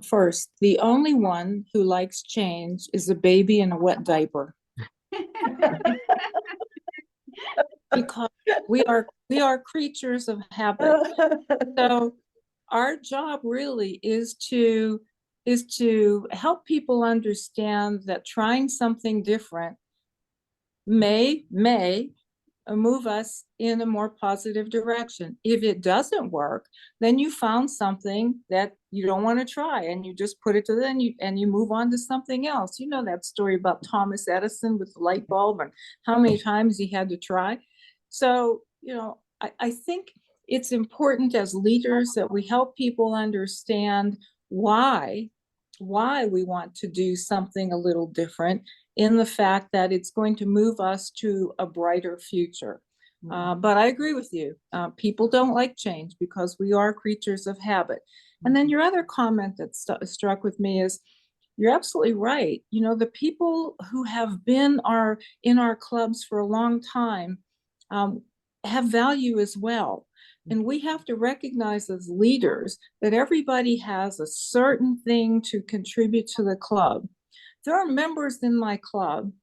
First, the only one who likes change is a baby in a wet diaper. Because we are creatures of habit. So our job really is to help people understand that trying something different may move us in a more positive direction. If it doesn't work, then you found something that you don't want to try and you just put it to them and you move on to something else. You know that story about Thomas Edison with the light bulb and how many times he had to try. So, I think it's important as leaders that we help people understand why we want to do something a little different, in the fact that it's going to move us to a brighter future. But I agree with you. People don't like change because we are creatures of habit. And then your other comment that struck with me is, you're absolutely right. The people who have been in our clubs for a long time have value as well. And we have to recognize as leaders that everybody has a certain thing to contribute to the club. There are members in my club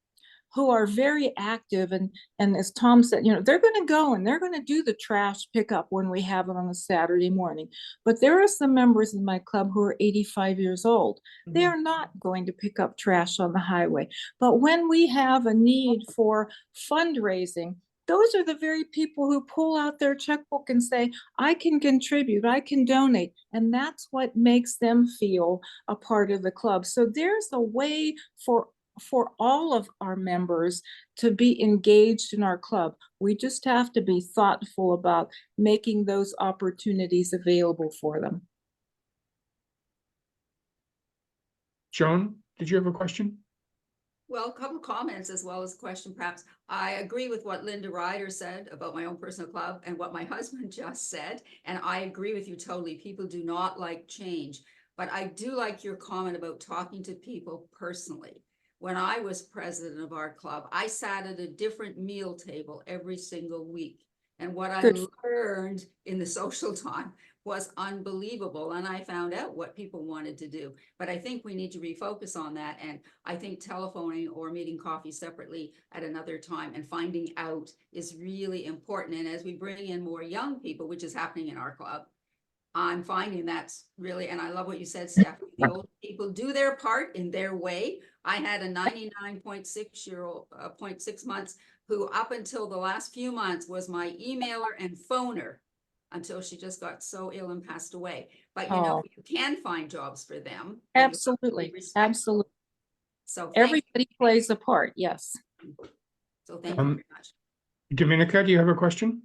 who are very active, and as Tom said, they're going to go and they're going to do the trash pickup when we have it on a Saturday morning. But there are some members in my club who are 85 years old. They are not going to pick up trash on the highway. But when we have a need for fundraising, those are the very people who pull out their checkbook and say, I can contribute, I can donate. And that's what makes them feel a part of the club. So there's a way for all of our members to be engaged in our club. We just have to be thoughtful about making those opportunities available for them. Joan, did you have a question? Well, a couple of comments as well as a question, perhaps. I agree with what Linda Ryder said about my own personal club and what my husband just said. And I agree with you totally. People do not like change. But I do like your comment about talking to people personally. When I was president of our club, I sat at a different meal table every single week. And what I Good. learned in the social time was unbelievable. And I found out what people wanted to do. But I think we need to refocus on that. And I think telephoning or meeting coffee separately at another time and finding out is really important. And as we bring in more young people, which is happening in our club, I'm finding that's really, and I love what you said, Stephanie, the old people do their part in their way. I had a 99.6-year-old, 0.6 months, who up until the last few months was my emailer and phoner until she just got so ill and passed away. But you know, you can find jobs for them. but you have to be Absolutely, respectful. absolutely. So thank Everybody plays a part, yes. you. So thank you very much. Dominica, do you have a question?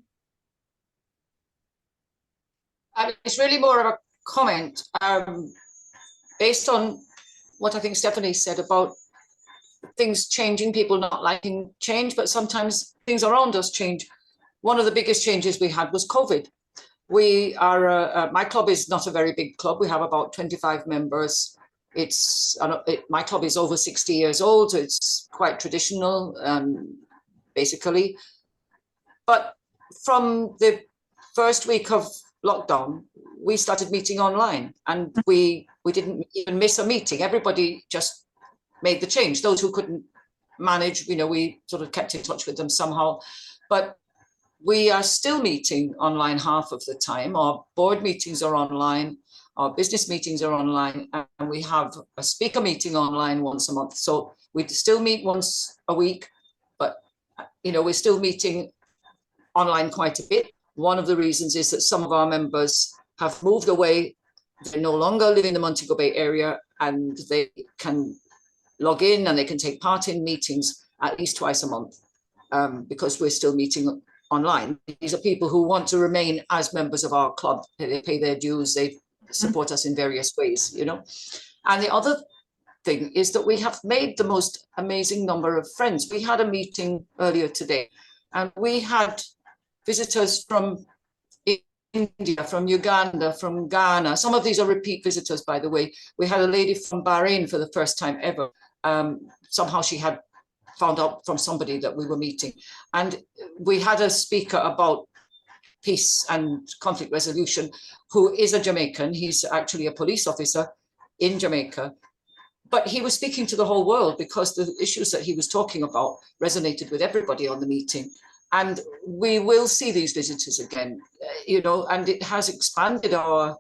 It's really more of a comment based on what I think Stephanie said about things changing, people not liking change, but sometimes things around us change. One of the biggest changes we had was COVID. We are, my club is not a very big club. We have about 25 members. My club is over 60 years old, so it's quite traditional, basically. But from the first week of lockdown, we started meeting online, and we didn't even miss a meeting. Everybody just made the change. Those who couldn't manage, you know, we sort of kept in touch with them somehow. But we are still meeting online half of the time. Our board meetings are online, our business meetings are online, and we have a speaker meeting online once a month. So we still meet once a week, but you know, we're still meeting online quite a bit. One of the reasons is that some of our members have moved away. They no longer live in the Montego Bay area, and they can log in and they can take part in meetings at least twice a month, because we're still meeting online. These are people who want to remain as members of our club. They pay their dues, they support us in various ways, you know. And the other thing is that we have made the most amazing number of friends. We had a meeting earlier today, and we had visitors from India, from Uganda, from Ghana. Some of these are repeat visitors, by the way. We had a lady from Bahrain for the first time ever. Somehow she had found out from somebody that we were meeting. And we had a speaker about peace and conflict resolution who is a Jamaican. He's actually a police officer in Jamaica. But he was speaking to the whole world because the issues that he was talking about resonated with everybody on the meeting. And we will see these visitors again, you know, and it has expanded our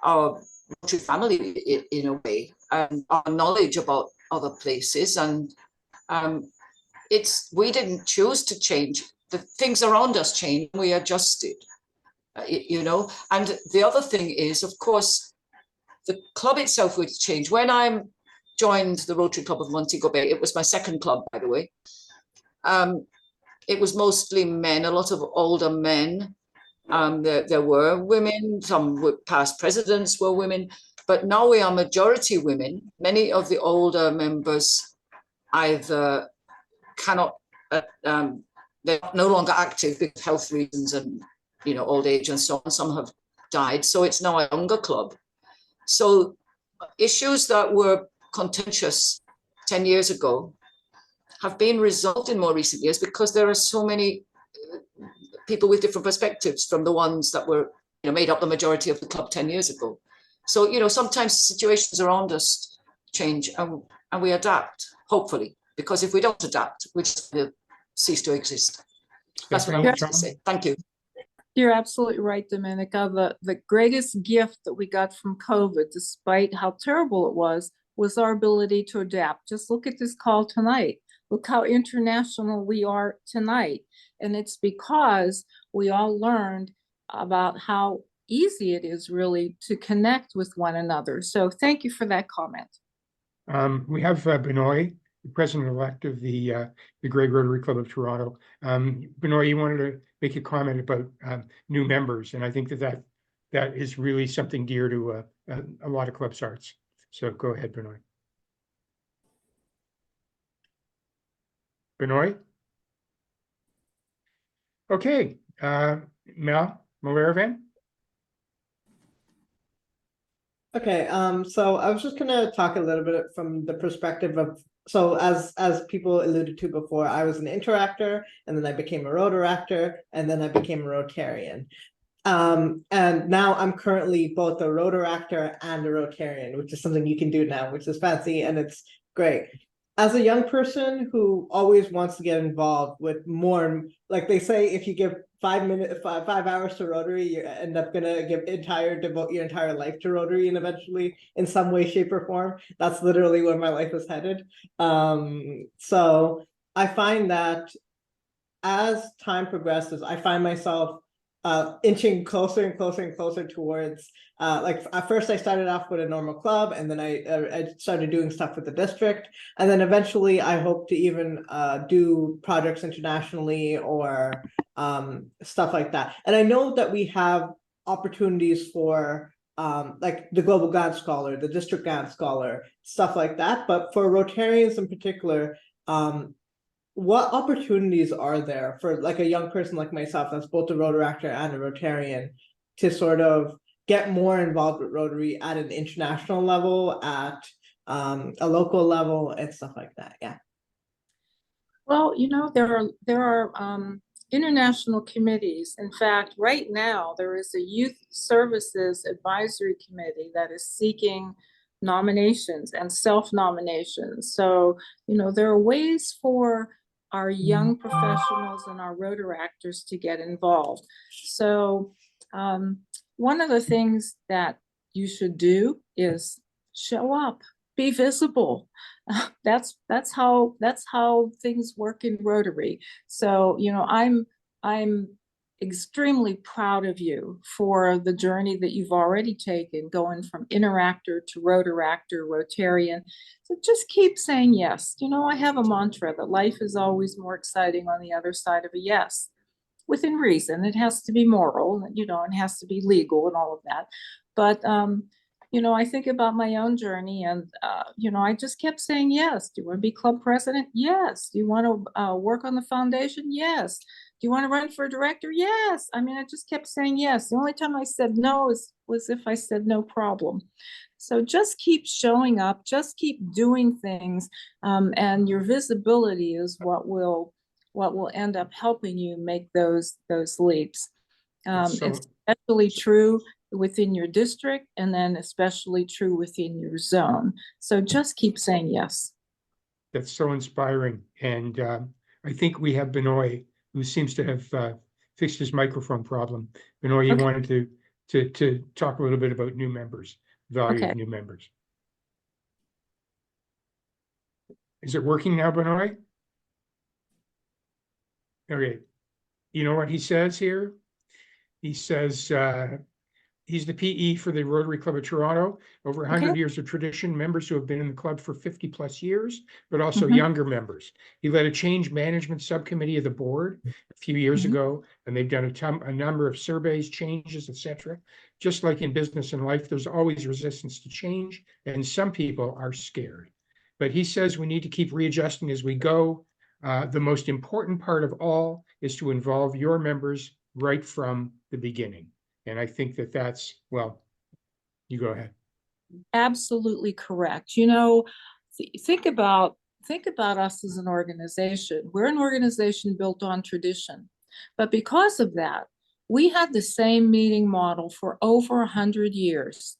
Rotary family in a way, and our knowledge about other places. And we didn't choose to change. The things around us changed, we adjusted, you know. And the other thing is, of course, the club itself would change. When I joined the Rotary Club of Montego Bay, it was my second club, by the way. It was mostly men, a lot of older men. There were women, some past presidents were women, but now we are majority women. Many of the older members either cannot, they're no longer active because of health reasons and, you know, old age and so on. Some have died, so it's now a younger club. So issues that were contentious 10 years ago have been resolved in more recent years because there are so many people with different perspectives from the ones that were, you know, made up the majority of the club 10 years ago. So, you know, sometimes situations around us change and we adapt, hopefully, because if we don't adapt, we just will cease to exist. That's what I want to say. Thank you. You're absolutely right, Dominica. The greatest gift that we got from COVID, despite how terrible it was our ability to adapt. Just look at this call tonight. Look how international we are tonight. And it's because we all learned about how easy it is really to connect with one another. So thank you for that comment. We have Benoit, the president-elect of the Great Rotary Club of Toronto. Benoit, you wanted to make a comment about new members, and I think that is really something dear to a lot of clubs' hearts. So go ahead, Benoit. Benoit? Okay, Mel Malaravan? Okay, so I was just gonna talk a little bit from the perspective of, so as people alluded to before, I was an interactor, and then I became a rotaractor, and then I became a Rotarian. And now I'm currently both a rotaractor and a Rotarian, which is something you can do now, which is fancy and it's great. As a young person who always wants to get involved with more, like they say, if you give 5 hours to Rotary, you end up gonna devote your entire life to Rotary, and eventually, in some way, shape, or form, that's literally where my life is headed. So I find that as time progresses, I find myself inching closer and closer and closer towards, like at first I started off with a normal club, and then I started doing stuff with the district, and then eventually I hope to even do projects internationally or stuff like that. And I know that we have opportunities for like the Global Grant Scholar, the District Grant Scholar, stuff like that. But for Rotarians in particular, what opportunities are there for like a young person like myself that's both a rotaractor and a Rotarian to sort of get more involved with Rotary at an international level, at a local level, and stuff like that? Yeah. Well, you know, there are international committees. In fact, right now there is a Youth Services Advisory Committee that is seeking nominations and self-nominations. So, you know, there are ways for our young professionals and our rotaractors to get involved. So one of the things that you should do is show up, be visible. That's how things work in Rotary. So, you know, I'm extremely proud of you for the journey that you've already taken, going from interactor to rotaractor, Rotarian. So just keep saying yes. You know, I have a mantra that life is always more exciting on the other side of a yes, within reason. It has to be moral, you know, and it has to be legal and all of that. But you know, I think about my own journey, and you know, I just kept saying yes. Do you want to be club president? Yes. Do you want to work on the foundation? Yes. Do you want to run for director? Yes. I mean, I just kept saying yes. The only time I said no was if I said no problem. So just keep showing up, just keep doing things, and your visibility is what will end up helping you make those leaps. It's especially true within your district, and then especially true within your zone. So just keep saying yes. That's so inspiring. And I think we have Benoit, who seems to have fixed his microphone problem. Benoit, you wanted to talk a little bit about new members, value of new members. Is it working now, Benoit? Okay. You know what he says here? He says, he's the PE for the Rotary Club of Toronto, over 100 years of tradition, members who have been in the club for 50+ years, but also younger members. He led a change management subcommittee of the board a few years ago, and they've done a number of surveys, changes, etc. Just like in business and life, there's always resistance to change, and some people are scared. But he says we need to keep readjusting as we go. The most important part of all is to involve your members right from the beginning. And I think that that's, well, you go ahead. Absolutely correct. You know, think about us as an organization. We're an organization built on tradition, but because of that, we had the same meeting model for over 100 years.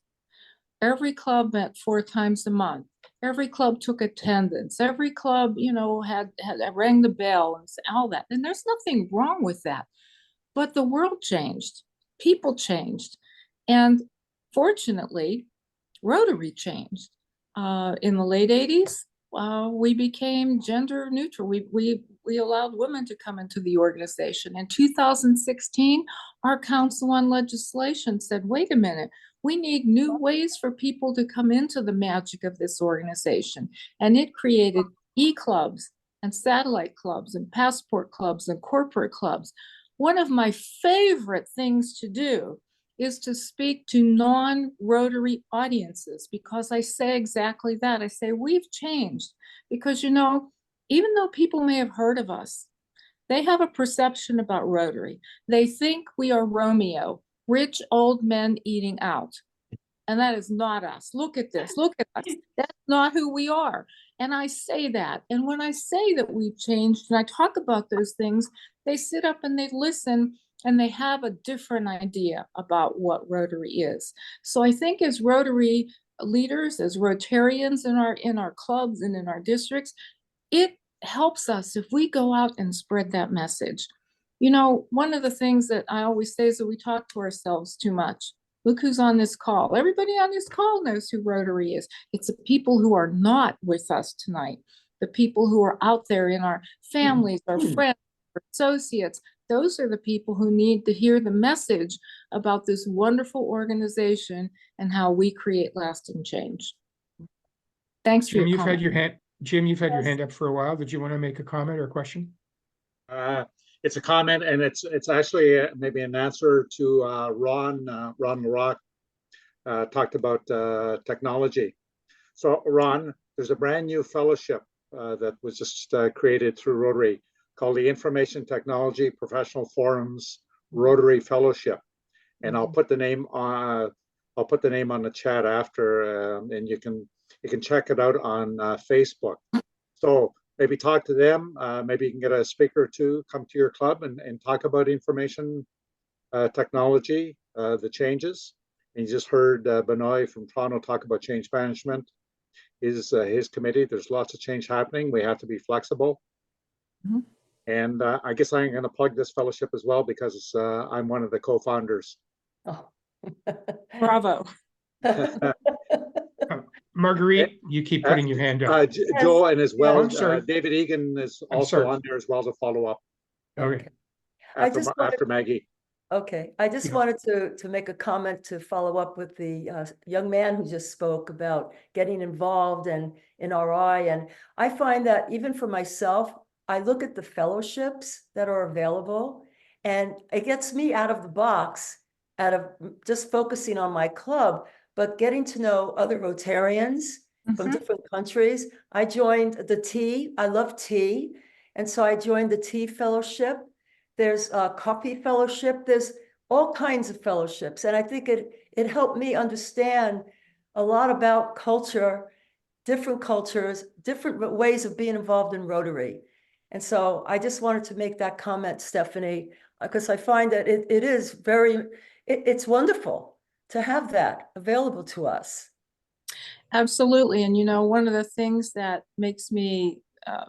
Every club met 4 times a month. Every club took attendance. Every club, you know, had rang the bell and all that. And there's nothing wrong with that. But the world changed. People changed. And fortunately, Rotary changed. In the late 80s, we became gender neutral. We allowed women to come into the organization. In 2016, our Council on Legislation said, wait a minute, we need new ways for people to come into the magic of this organization. And it created e-clubs and satellite clubs and passport clubs and corporate clubs. One of my favorite things to do is to speak to non-Rotary audiences, because I say exactly that. I say, we've changed, because, you know, even though people may have heard of us, they have a perception about Rotary. They think we are Romeo, rich old men eating out. And that is not us. Look at this. Look at us. That's not who we are. And I say that. And when I say that we've changed and I talk about those things, they sit up and they listen and they have a different idea about what Rotary is. So I think as Rotary leaders, as Rotarians in our clubs and in our districts, it helps us if we go out and spread that message. You know, one of the things that I always say is that we talk to ourselves too much. Look who's on this call. Everybody on this call knows who Rotary is. It's the people who are not with us tonight, the people who are out there in our families, our friends, our associates. Those are the people who need to hear the message about this wonderful organization and how we create lasting change. Thanks for Jim, your comment. Jim, you've had your hand up for a while. Did you want to make a comment or a question? It's a comment, and it's actually maybe an answer to Ron LaRock talked about technology. So Ron, there's a brand new fellowship that was just created through Rotary called the Information Technology Professional Forums Rotary Fellowship, and I'll put the name on the chat after, and you can check it out on Facebook. So maybe talk to them. Maybe you can get a speaker or two come to your club and talk about information technology, the changes. And you just heard Benoit from Toronto talk about change management. His committee. There's lots of change happening. We have to be flexible. Mm-hmm. And I guess I'm going to plug this fellowship as well because I'm one of the co-founders. Oh. Bravo. Marguerite, you keep putting your hand up. Joe, and as well, I'm sorry. David Egan is also on there as well to follow up. Okay. After Maggie. Okay, I just wanted to make a comment to follow up with the young man who just spoke about getting involved and in RI. And I find that even for myself, I look at the fellowships that are available, and it gets me out of the box, out of just focusing on my club, but getting to know other Rotarians from different countries. I joined the tea. I love tea. And so I joined the tea fellowship. There's a coffee fellowship. There's all kinds of fellowships. And I think it helped me understand a lot about culture, different cultures, different ways of being involved in Rotary. And so I just wanted to make that comment, Stephanie, because I find that it is very, it's wonderful to have that available to us. Absolutely. And, you know, one of the things that makes me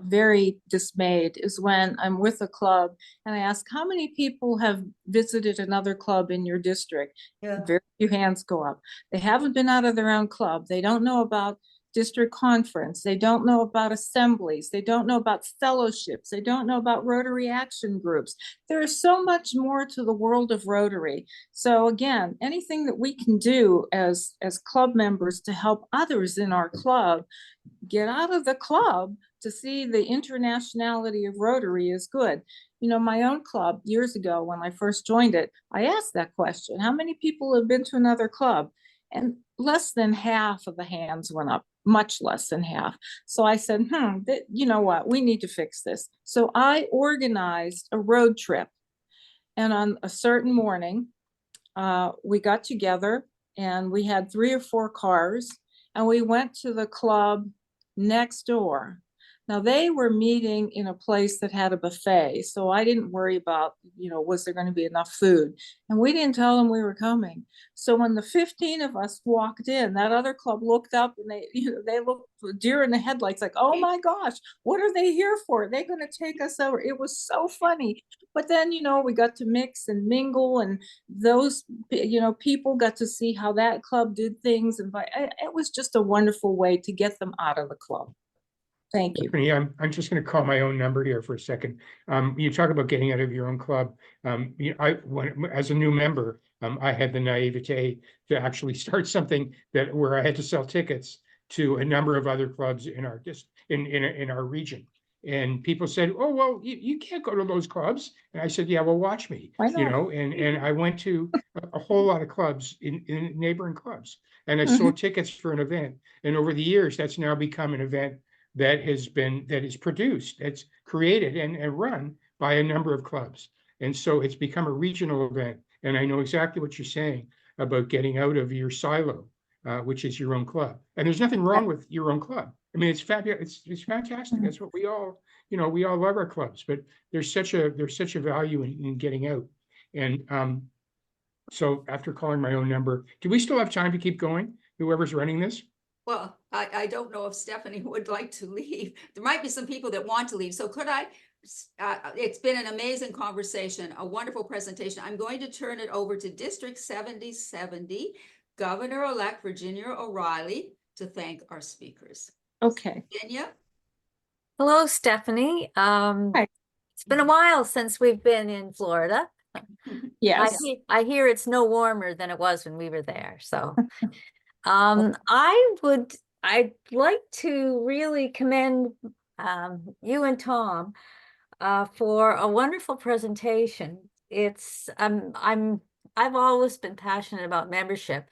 very dismayed is when I'm with a club and I ask how many people have visited another club in your district. Yeah. Very few hands go up. They haven't been out of their own club. They don't know about district conference. They don't know about assemblies. They don't know about fellowships. They don't know about Rotary action groups. There is so much more to the world of Rotary. So again, anything that we can do as club members to help others in our club get out of the club to see the internationality of Rotary is good. You know, my own club years ago, when I first joined it, I asked that question, how many people have been to another club? And less than half of the hands went up, much less than half. So I said, you know what, we need to fix this. So I organized a road trip. And on a certain morning, we got together and we had 3 or 4 cars and we went to the club next door. Now they were meeting in a place that had a buffet. So I didn't worry about, you know, was there going to be enough food? And we didn't tell them we were coming. So when the 15 of us walked in, that other club looked up and they looked deer in the headlights like, oh my gosh, what are they here for? They're going to take us over. It was so funny. But then, you know, we got to mix and mingle and those, you know, people got to see how that club did things. And it was just a wonderful way to get them out of the club. Thank you. I'm just going to call my own number here for a second. You talk about getting out of your own club. As a new member, I had the naivete to actually start something where I had to sell tickets to a number of other clubs in our in our region. And people said, "Oh, well, you can't go to those clubs." And I said, "Yeah, well, watch me." You know, and I went to a whole lot of clubs in neighboring clubs, and I sold tickets for an event. And over the years, that's now become an event that is produced, that's created and run by a number of clubs. And so it's become a regional event. And I know exactly what you're saying about getting out of your silo which is your own club. And there's nothing wrong with your own club. I mean, it's fabulous. It's fantastic. That's what we all, you know, we all love our clubs, but there's such a value in getting out. And so after calling my own number, do we still have time to keep going? Whoever's running this? Well, I don't know if Stephanie would like to leave. There might be some people that want to leave. So could I, it's been an amazing conversation, a wonderful presentation. I'm going to turn it over to District 7070, Governor-elect Virginia O'Reilly, to thank our speakers. Okay. Virginia? Hello, Stephanie. Hi. It's been a while since we've been in Florida. Yes. I hear it's no warmer than it was when we were there. So I'd like to really commend you and Tom for a wonderful presentation. It's I've always been passionate about membership.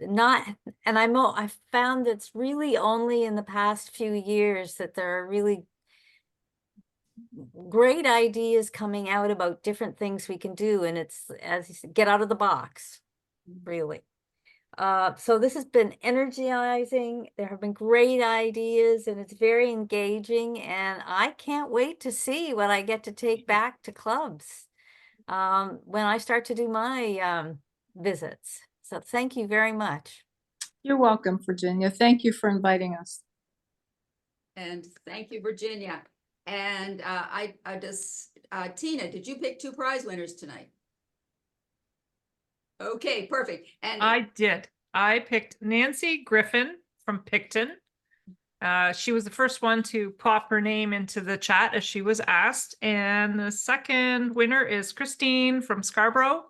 I've found it's really only in the past few years that there are really great ideas coming out about different things we can do, and it's, as you said, get out of the box, really. So this has been energizing. There have been great ideas, and it's very engaging, and I can't wait to see what I get to take back to clubs when I start to do my visits. So thank you very much. You're welcome, Virginia. Thank you for inviting us. And thank you, Virginia. And Tina, did you pick 2 prize winners tonight? Okay, perfect. And I did. I picked Nancy Griffin from Picton. She was the first one to pop her name into the chat as she was asked. And the second winner is Christine from Scarborough.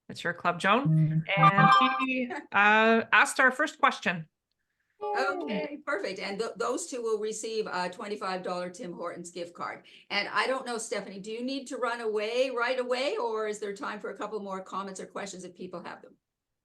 That's your club, Joan. And he asked our first question. okay, perfect. And those 2 will receive a $25 Tim Hortons gift card. And I don't know, Stephanie, do you need to run away right away, or is there time for a couple more comments or questions if people have them?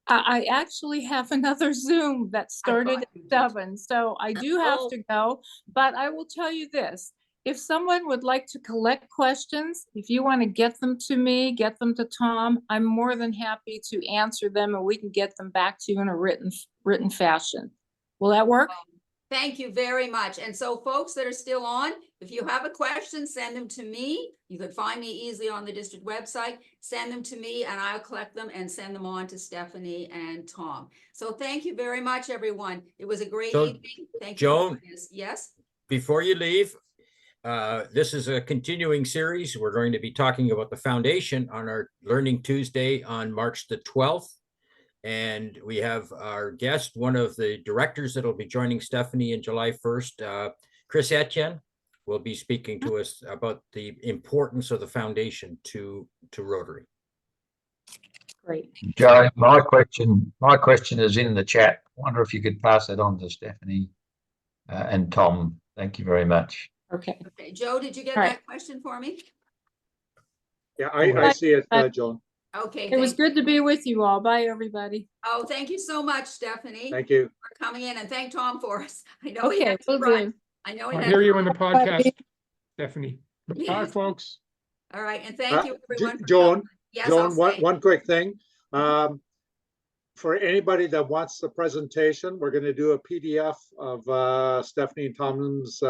I actually have another Zoom that started at 7, so I do have to go, but I will tell you this. If someone would like to collect questions, if you want to get them to me, get them to Tom, I'm more than happy to answer them, and we can get them back to you in a written fashion. Will that work? Thank you very much. And so folks that are still on, if you have a question, send them to me. You can find me easily on the district website. Send them to me and I'll collect them and send them on to Stephanie and Tom. So thank you very much, everyone. It was a great evening. Thank you. Joan, yes. Before you leave, this is a continuing series. We're going to be talking about the foundation on our Learning Tuesday on March the 12th. And we have our guest, one of the directors that will be joining Stephanie in July 1st, Chris Etienne, will be speaking to us about the importance of the foundation to Rotary. Great. Joe, my question is in the chat. I wonder if you could pass it on to Stephanie and Tom. Thank you very much. Okay. Okay, Joe, did you get that question for me? Yeah, I see it, Joan. Okay. It was good to be with you all. Bye, everybody. Oh, thank you so much, Stephanie. Thank you for coming in, and thank Tom for us. I know okay, he had to run. I know he I'll had hear to you in the run. podcast, Stephanie. Bye, Yes. folks. All right, and thank you, everyone. for Joan, coming. Yes, Joan, I'll say. one quick thing. For anybody that wants the presentation, we're going to do a PDF of Stephanie and Tom's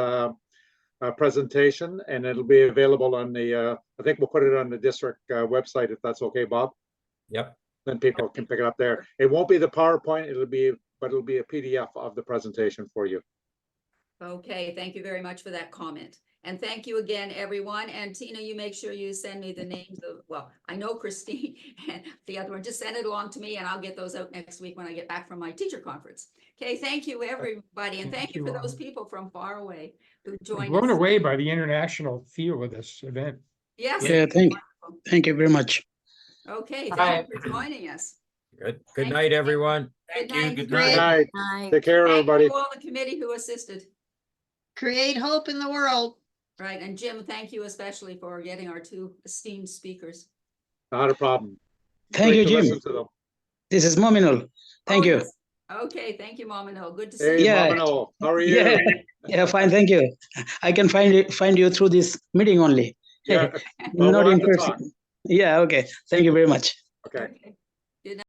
presentation, and it'll be available on the, I think we'll put it on the district website, if that's okay, Bob. Yep. Then people can pick it up there. It won't be the PowerPoint, but it'll be a PDF of the presentation for you. Okay, thank you very much for that comment. And thank you again, everyone. And Tina, you make sure you send me the names of, well, I know Christine and the other one, just send it along to me and I'll get those out next week when I get back from my teacher conference. Okay, thank you, everybody. And thank you for those people from far away who joined us. Blown away by the international feel of this event. Yes. Yeah, thank you very much. Okay, thank you for joining us. Good night, everyone. Good night. Good night. Take care, everybody. Thank you all the committee who assisted. Create hope in the world. Right, and Jim, thank you especially for getting our 2 esteemed speakers. Not a problem. Thank you, Jim. This is Mominol. Thank you. Yes. Okay, thank you, Momino. Good to see you. Yeah. Mominol, how are you? Yeah, fine, thank you. I can find you through this meeting only. Yeah. Not in person. Yeah, okay. Thank you very much. Okay.